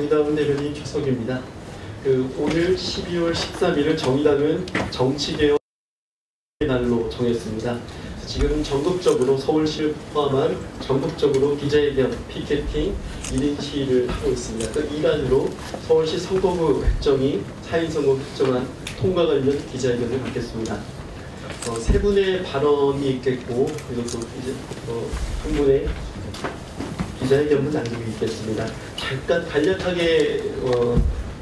정의당 대변인 최석입니다. 오늘 12월 13일을 정의당은 정치개혁 날로 정했습니다. 지금 전국적으로 서울시를 포함한 전국적으로 기자회견, 피켓팅, 1인 시위를 하고 있습니다. 그 일환으로 서울시 선거구 획정이 4인 선거구 획정안 통과 관련 기자회견을 갖겠습니다. 세 분의 발언이 있겠고, 그리고 또 이제 한 분의 기자회견문 남기고 있겠습니다. 잠깐 간략하게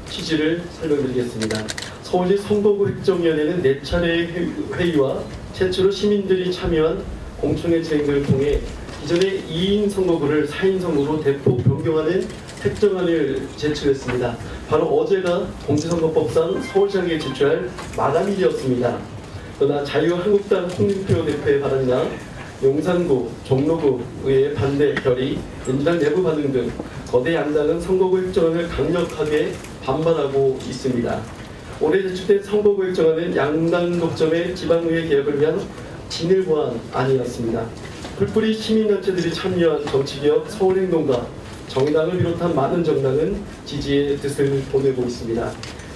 취지를 설명드리겠습니다. 서울시 선거구 획정위원회는 4차례 회의와 최초로 시민들이 참여한 공청회 진행을 통해 기존의 2인 선거구를 4인 선거구로 대폭 변경하는 획정안을 제출했습니다. 바로 어제가 공직선거법상 서울시장에 제출할 마감일이었습니다. 그러나 자유한국당 홍준표 대표의 발언이나 용산구, 종로구의 반대 결의, 민주당 내부 반응 등 거대 양당은 선거구 획정안을 강력하게 반발하고 있습니다. 올해 제출된 선거구 획정안은 양당 독점의 지방의회 개혁을 위한 진을 보한 안이었습니다. 풀뿌리 시민단체들이 참여한 정치개혁 서울행동가 정의당을 비롯한 많은 정당은 지지의 뜻을 보내고 있습니다.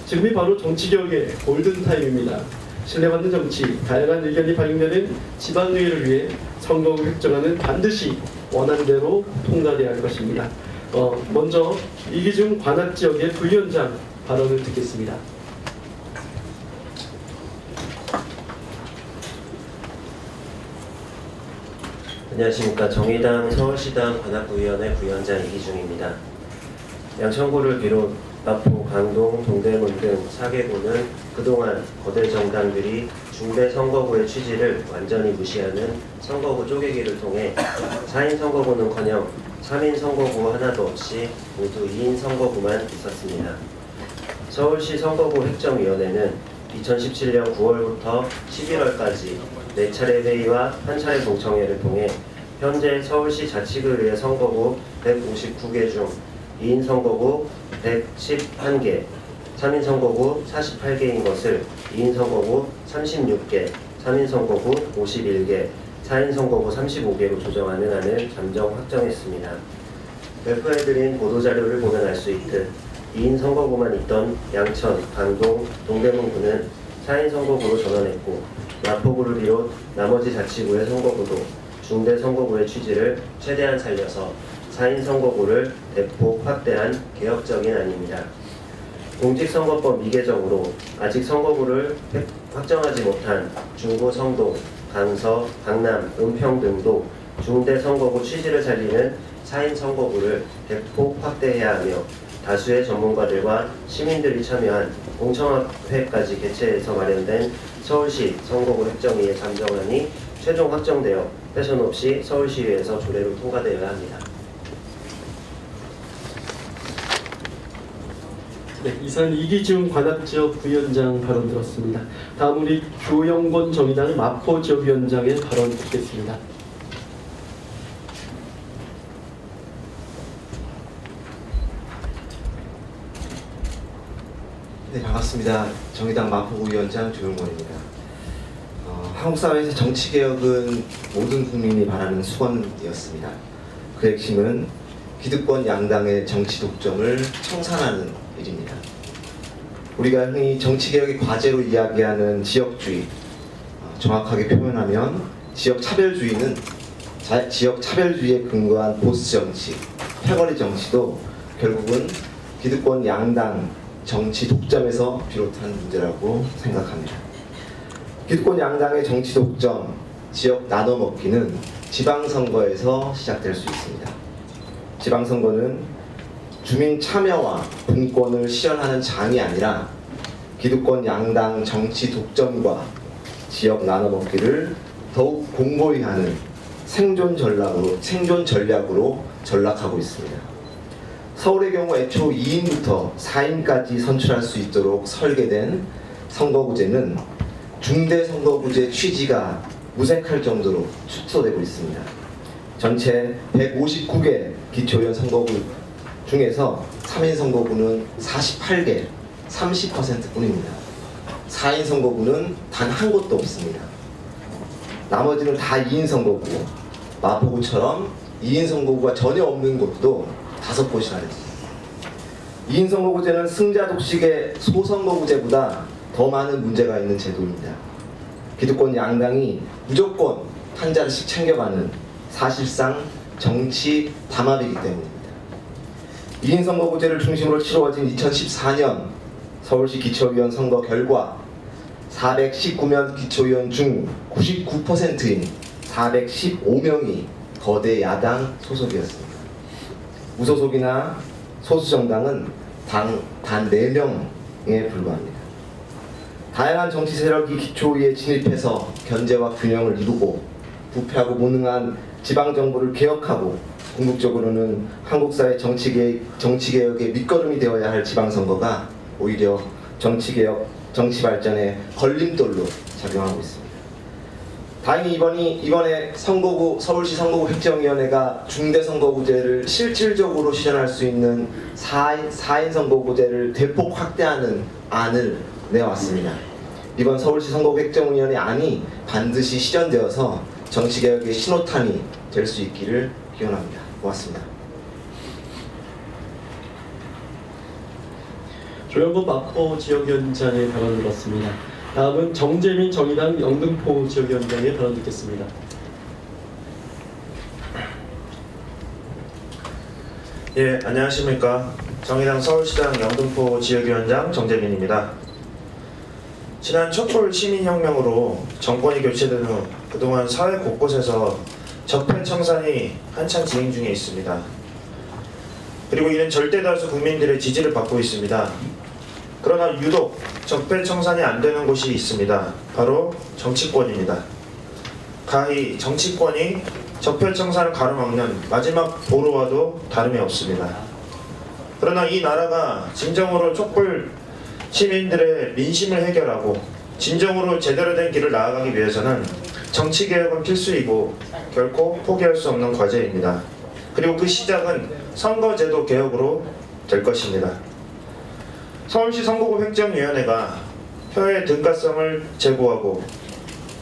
지금이 바로 정치개혁의 골든타임입니다. 신뢰받는 정치, 다양한 의견이 반영되는 지방의회를 위해 선거구 획정안은 반드시 원하는 대로 통과되어야 할 것입니다. 먼저 이기중 관악지역의 부위원장 발언을 듣겠습니다. 안녕하십니까. 정의당 서울시당 관악구위원회 부위원장 이기중입니다. 양천구를 비롯 마포, 강동, 동대문 등 4개구는 그동안 거대 정당들이 중대 선거구의 취지를 완전히 무시하는 선거구 쪼개기를 통해 4인 선거구는커녕 3인 선거구 하나도 없이 모두 2인 선거구만 있었습니다. 서울시 선거구 획정위원회는 2017년 9월부터 11월까지 4차례 회의와 1차례 공청회를 통해 현재 서울시 자치구의 선거구 159개 중 2인 선거구 111개, 3인 선거구 48개인 것을 2인 선거구 36개, 3인 선거구 51개, 4인 선거구 35개로 조정하는 안을 잠정 확정했습니다. 배포해드린 보도자료를 보면 알 수 있듯 2인 선거구만 있던 양천, 강동, 동대문구는 4인 선거구로 전환했고 마포구를 비롯 나머지 자치구의 선거구도 중대 선거구의 취지를 최대한 살려서 4인 선거구를 대폭 확대한 개혁적인 안입니다. 공직선거법 미개정으로 아직 선거구를 확정하지 못한 중구, 성동, 강서, 강남, 은평 등도 중대 선거구 취지를 살리는 4인 선거구를 대폭 확대해야 하며 다수의 전문가들과 시민들이 참여한 공청회까지 개최해서 마련된 서울시 선거구 획정위의 잠정안이 최종 확정되어 훼손 없이 서울시의회에서 조례로 통과되어야 합니다. 네, 이상 이기중 관악지역 부위원장 발언 들었습니다. 다음 우리 조영권 정의당 마포지역위원장의 발언 듣겠습니다. 네, 반갑습니다. 정의당 마포구위원장 조영권입니다. 한국 사회에서 정치개혁은 모든 국민이 바라는 수건이었습니다. 그 핵심은 기득권 양당의 정치 독점을 청산하는 일입니다. 우리가 흔히 정치개혁의 과제로 이야기하는 지역주의, 정확하게 표현하면 지역차별주의는 지역차별주의에 근거한 보수정치, 패거리 정치도 결국은 기득권 양당 정치 독점에서 비롯한 문제라고 생각합니다. 기득권 양당의 정치 독점, 지역 나눠먹기는 지방선거에서 시작될 수 있습니다. 지방선거는 주민 참여와 분권을 실현하는 장이 아니라 기득권 양당 정치 독점과 지역 나눠먹기를 더욱 공고히 하는 생존 전략으로 전락하고 있습니다. 서울의 경우 애초 2인부터 4인까지 선출할 수 있도록 설계된 선거구제는 중대 선거구제 취지가 무색할 정도로 축소되고 있습니다. 전체 159개 기초의원 선거구 중에서 3인 선거구는 48개, 30%뿐입니다. 4인 선거구는 단 한 곳도 없습니다. 나머지는 다 2인 선거구, 마포구처럼 2인 선거구가 전혀 없는 곳도 5곳이나 있습니다. 2인 선거구제는 승자 독식의 소선거구제보다 더 많은 문제가 있는 제도입니다. 기득권 양당이 무조건 한 자리씩 챙겨가는 사실상 정치 담합이기 때문입니다. 2인 선거구제를 중심으로 치루어진 2014년 서울시 기초의원 선거 결과 419명 기초의원 중 99%인 415명이 거대 야당 소속이었습니다. 무소속이나 소수정당은 단 4명에 불과합니다. 다양한 정치 세력이 기초의회에 진입해서 견제와 균형을 이루고 부패하고 무능한 지방정부를 개혁하고 궁극적으로는 한국 사회 정치개혁의 밑거름이 되어야 할 지방선거가 오히려 정치개혁, 정치발전의 걸림돌로 작용하고 있습니다. 다행히 이번에 서울시 선거구 획정위원회가 중대선거구제를 실질적으로 실현할 수 있는 4인 선거구제를 대폭 확대하는 안을 내왔습니다. 이번 서울시 선거구 획정위원회 안이 반드시 실현되어서 정치개혁의 신호탄이 될 수 있기를 기원합니다. 고맙습니다. 조영구 마포 지역위원장의 발언을 들었습니다. 다음은 정재민 정의당 영등포 지역위원장의 발언 듣겠습니다. 예, 안녕하십니까. 정의당 서울시당 영등포 지역위원장 정재민입니다. 지난 촛불 시민혁명으로 정권이 교체된 후 그동안 사회 곳곳에서 적폐 청산이 한창 진행 중에 있습니다. 그리고 이는 절대다수 국민들의 지지를 받고 있습니다. 그러나 유독 적폐 청산이 안 되는 곳이 있습니다. 바로 정치권입니다. 가히 정치권이 적폐 청산을 가로막는 마지막 보루와도 다름이 없습니다. 그러나 이 나라가 진정으로 촛불 시민들의 민심을 해결하고 진정으로 제대로 된 길을 나아가기 위해서는 정치개혁은 필수이고 결코 포기할 수 없는 과제입니다. 그리고 그 시작은 선거제도 개혁으로 될 것입니다. 서울시 선거구 획정위원회가 표의 등가성을 제고하고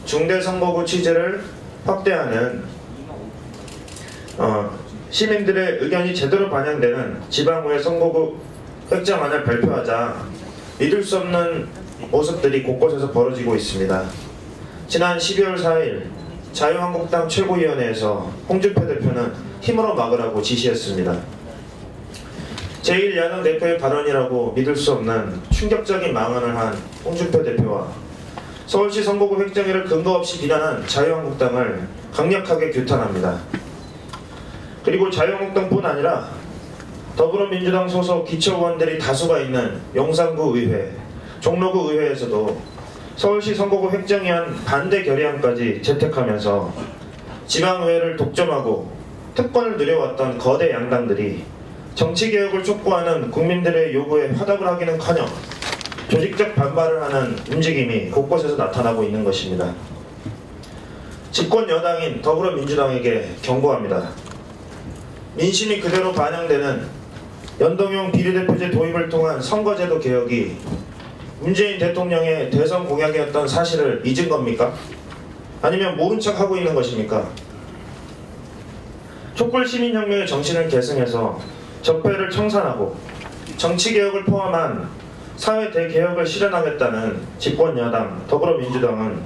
중대선거구 취지를 확대하는 시민들의 의견이 제대로 반영되는 지방의회 선거구 획정안을 발표하자 믿을 수 없는 모습들이 곳곳에서 벌어지고 있습니다. 지난 12월 4일 자유한국당 최고위원회에서 홍준표 대표는 힘으로 막으라고 지시했습니다. 제1야당 대표의 발언이라고 믿을 수 없는 충격적인 망언을 한 홍준표 대표와 서울시 선거구 획정위를 근거 없이 비난한 자유한국당을 강력하게 규탄합니다. 그리고 자유한국당뿐 아니라 더불어민주당 소속 기초의원들이 다수가 있는 용산구 의회, 종로구 의회에서도 서울시 선거구 획정위안 반대 결의안까지 채택하면서 지방의회를 독점하고 특권을 누려왔던 거대 양당들이 정치개혁을 촉구하는 국민들의 요구에 화답을 하기는커녕 조직적 반발을 하는 움직임이 곳곳에서 나타나고 있는 것입니다. 집권 여당인 더불어민주당에게 경고합니다. 민심이 그대로 반영되는 연동형 비례대표제 도입을 통한 선거제도 개혁이 문재인 대통령의 대선 공약이었던 사실을 잊은 겁니까? 아니면 모른 척하고 있는 것입니까? 촛불 시민혁명의 정신을 계승해서 적폐를 청산하고 정치개혁을 포함한 사회 대개혁을 실현하겠다는 집권 여당 더불어민주당은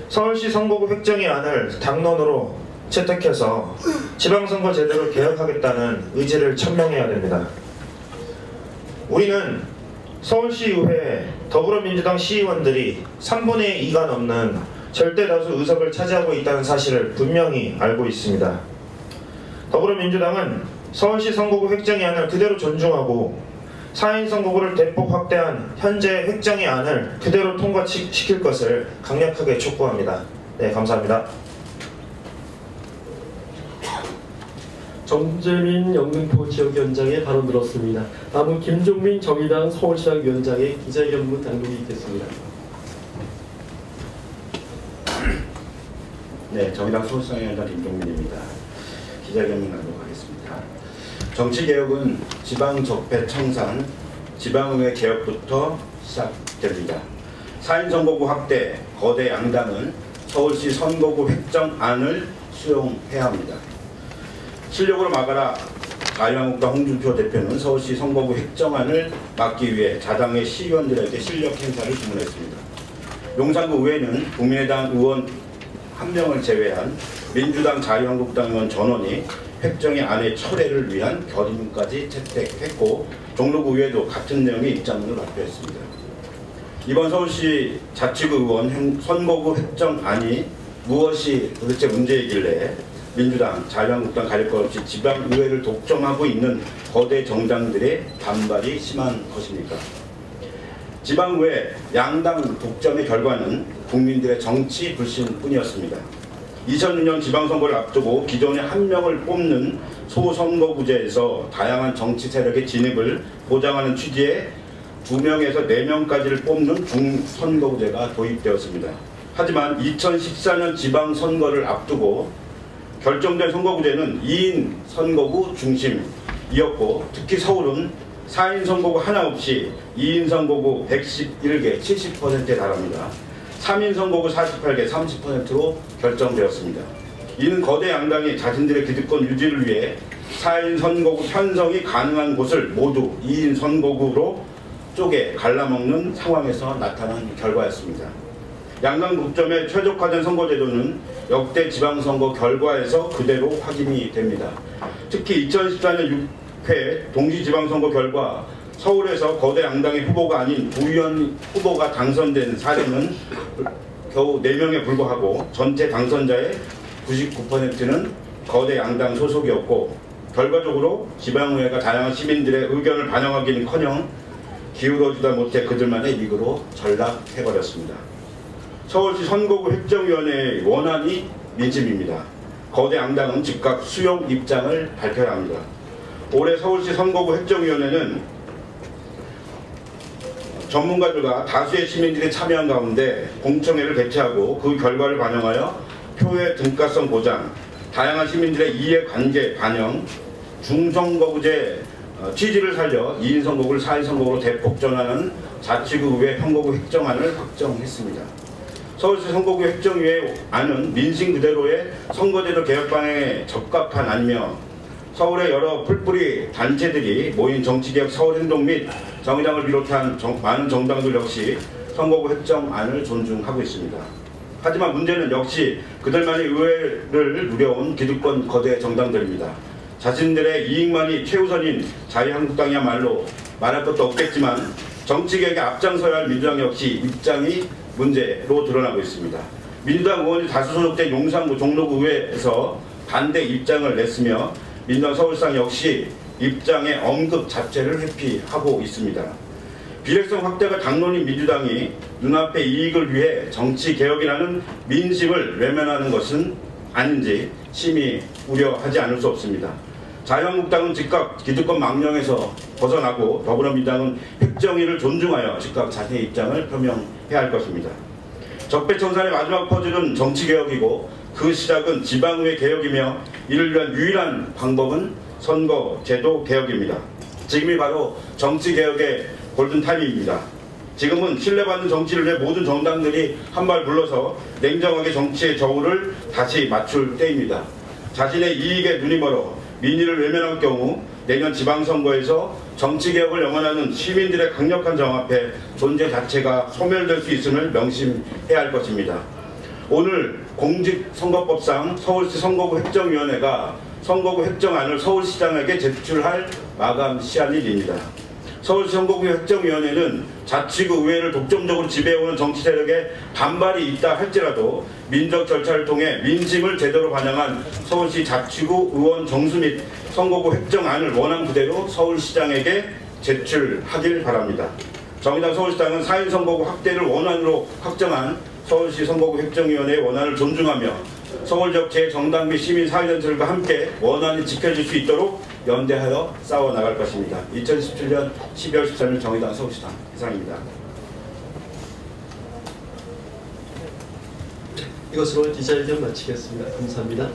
서울시 선거구 획정위안을 당론으로 채택해서 지방선거 제도를 개혁하겠다는 의지를 천명해야 됩니다. 우리는 서울시의회 더불어민주당 시의원들이 3분의 2가 넘는 절대다수 의석을 차지하고 있다는 사실을 분명히 알고 있습니다. 더불어민주당은 서울시 선거구 획정위안을 그대로 존중하고 4인 선거구를 대폭 확대한 현재 획정위안을 그대로 통과시킬 것을 강력하게 촉구합니다. 네, 감사합니다. 정재민 영등포 지역위원장의 발언 들었습니다. 다음은 김종민 정의당 서울시당 위원장의 기자회견문 단독이 있겠습니다. 네, 정의당 서울시당 위원장 김종민입니다. 기자회견문 단독하겠습니다. 정치개혁은 지방적폐 청산, 지방의회 개혁부터 시작됩니다. 4인 선거구 확대, 거대 양당은 서울시 선거구 획정안을 수용해야 합니다. 실력으로 막아라, 자유한국당 홍준표 대표는 서울시 선거구 획정안을 막기 위해 자당의 시의원들에게 실력 행사를 주문했습니다. 용산구 의회는 국민의당 의원 1명을 제외한 민주당 자유한국당 의원 전원이 획정의 안의 철회를 위한 결의문까지 채택했고, 종로구 의회도 같은 내용의 입장문을 발표했습니다. 이번 서울시 자치구 의원 선거구 획정안이 무엇이 도대체 문제이길래 민주당, 자유한국당 가릴 것 없이 지방의회를 독점하고 있는 거대 정당들의 반발이 심한 것입니까? 지방의회 양당 독점의 결과는 국민들의 정치 불신뿐이었습니다. 2006년 지방선거를 앞두고 기존에 1명을 뽑는 소선거구제에서 다양한 정치 세력의 진입을 보장하는 취지에 2명에서 4명까지를 뽑는 중선거구제가 도입되었습니다. 하지만 2014년 지방선거를 앞두고 결정된 선거구제는 2인 선거구 중심이었고, 특히 서울은 4인 선거구 하나 없이 2인 선거구 111개 70%에 달합니다. 3인 선거구 48개 30%로 결정되었습니다. 이는 거대 양당이 자신들의 기득권 유지를 위해 4인 선거구 편성이 가능한 곳을 모두 2인 선거구로 쪼개 갈라먹는 상황에서 나타난 결과였습니다. 양당 독점에 최적화된 선거제도는 역대 지방선거 결과에서 그대로 확인이 됩니다. 특히 2014년 6회 동시지방선거 결과 서울에서 거대 양당의 후보가 아닌 부의원 후보가 당선된 사례는 겨우 4명에 불과하고 전체 당선자의 99%는 거대 양당 소속이었고, 결과적으로 지방의회가 다양한 시민들의 의견을 반영하기는커녕 기울어지다 못해 그들만의 이익으로 전락해버렸습니다. 서울시 선거구 획정위원회의 원안이 민심입니다. 거대 양당은 즉각 수용 입장을 밝혀야 합니다. 올해 서울시 선거구 획정위원회는 전문가들과 다수의 시민들이 참여한 가운데 공청회를 개최하고 그 결과를 반영하여 표의 등가성 보장, 다양한 시민들의 이해관계 반영, 중선거구제 취지를 살려 2인 선거구를 4인 선거구로 대폭 전환하는 자치구 의회 선거구 획정안을 확정했습니다. 서울시 선거구 획정위의 안은 민심 그대로의 선거제도 개혁 방향에 적합한 안이며, 서울의 여러 풀뿌리 단체들이 모인 정치개혁 서울행동 및 정의당을 비롯한 많은 정당들 역시 선거구 획정안을 존중하고 있습니다. 하지만 문제는 역시 그들만의 의회를 누려온 기득권 거대 정당들입니다. 자신들의 이익만이 최우선인 자유한국당이야말로 말할 것도 없겠지만 정치개혁에 앞장서야 할 민주당 역시 입장이 문제로 드러나고 있습니다. 민주당 의원이 다수 소속된 용산구 종로구 의회에서 반대 입장을 냈으며, 민주당 서울시당 역시 입장의 언급 자체를 회피하고 있습니다. 비례성 확대가 당론인 민주당이 눈앞의 이익을 위해 정치개혁이라는 민심을 외면하는 것은 아닌지 심히 우려하지 않을 수 없습니다. 자유한국당은 즉각 기득권 망령에서 벗어나고, 더불어민주당은 획정위를 존중하여 즉각 자신의 입장을 표명해야 할 것입니다. 적폐청산의 마지막 퍼즐은 정치개혁이고 그 시작은 지방의회 개혁이며, 이를 위한 유일한 방법은 선거제도 개혁입니다. 지금이 바로 정치개혁의 골든타임입니다. 지금은 신뢰받는 정치를 위해 모든 정당들이 한발 물러서 냉정하게 정치의 저울을 다시 맞출 때입니다. 자신의 이익에 눈이 멀어 민의를 외면할 경우 내년 지방선거에서 정치개혁을 영원하는 시민들의 강력한 정합에 존재 자체가 소멸될 수 있음을 명심해야 할 것입니다. 오늘 공직선거법상 서울시 선거구 획정위원회가 선거구 획정안을 서울시장에게 제출할 마감 시한일입니다. 서울시 선거구 획정위원회는 자치구 의회를 독점적으로 지배해오는 정치 세력에 반발이 있다 할지라도 민적 절차를 통해 민심을 제대로 반영한 서울시 자치구 의원 정수 및 선거구 획정안을 원안 그대로 서울시장에게 제출하길 바랍니다. 정의당 서울시당은 4인 선거구 확대를 원안으로 확정한 서울시 선거구 획정위원회의 원안을 존중하며 서울 지역 제정당 및 시민 사회단체들과 함께 원안이 지켜질 수 있도록 연대하여 싸워나갈 것입니다. 2017년 12월 13일 정의당 서울시당 이상입니다. 이것으로 기자회견 마치겠습니다. 감사합니다.